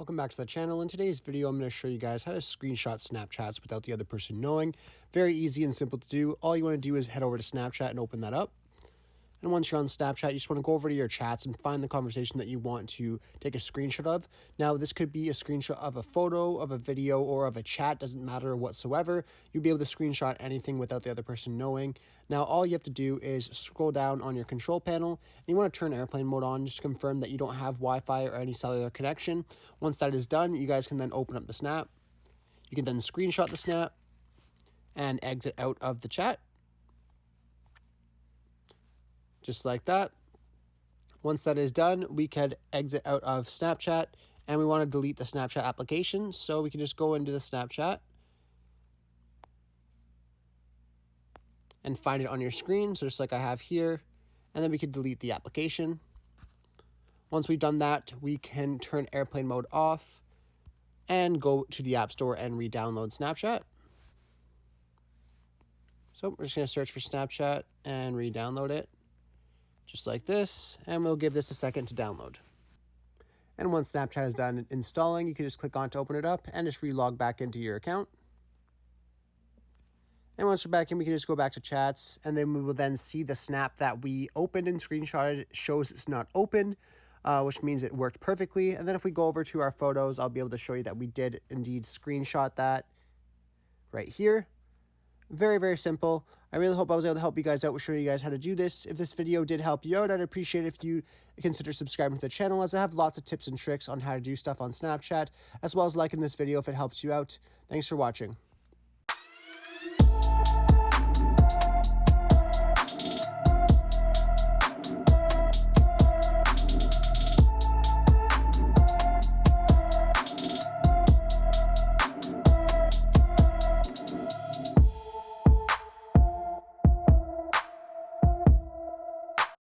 Welcome back to the channel. In today's video, I'm going to show you guys how to screenshot Snapchats without the other person knowing. Very easy and simple to do. All you want to do is head over to Snapchat and open that up. And once you're on Snapchat, you just want to go over to your chats and find the conversation that you want to take a screenshot of. Now, this could be a screenshot of a photo, of a video, or of a chat. Doesn't matter whatsoever. You'll be able to screenshot anything without the other person knowing. Now, all you have to do is scroll down on your control panel, and you want to turn airplane mode on. Just confirm that you don't have Wi-Fi or any cellular connection. Once that is done, you guys can then open up the snap. You can then screenshot the snap and exit out of the chat. Just like that. Once that is done, we can exit out of Snapchat, and we want to delete the Snapchat application. So we can just go into the Snapchat and find it on your screen. So just like I have here, and then we can delete the application. Once we've done that, we can turn airplane mode off and go to the App Store and re-download Snapchat. So we're just going to search for Snapchat and re-download it. Just like this, and we'll give this a second to download. And once Snapchat is done installing, you can just click on to open it up and just re-log back into your account. And once we're back in, we can just go back to chats, and then we will then see the snap that we opened and screenshotted shows it's not open, which means it worked perfectly. And then if we go over to our photos, I'll be able to show you that we did indeed screenshot that right here. Very, very simple. I really hope I was able to help you guys out with showing you guys how to do this. If this video did help you out, I'd appreciate it if you consider subscribing to the channel, as I have lots of tips and tricks on how to do stuff on Snapchat, as well as liking this video if it helps you out. Thanks for watching.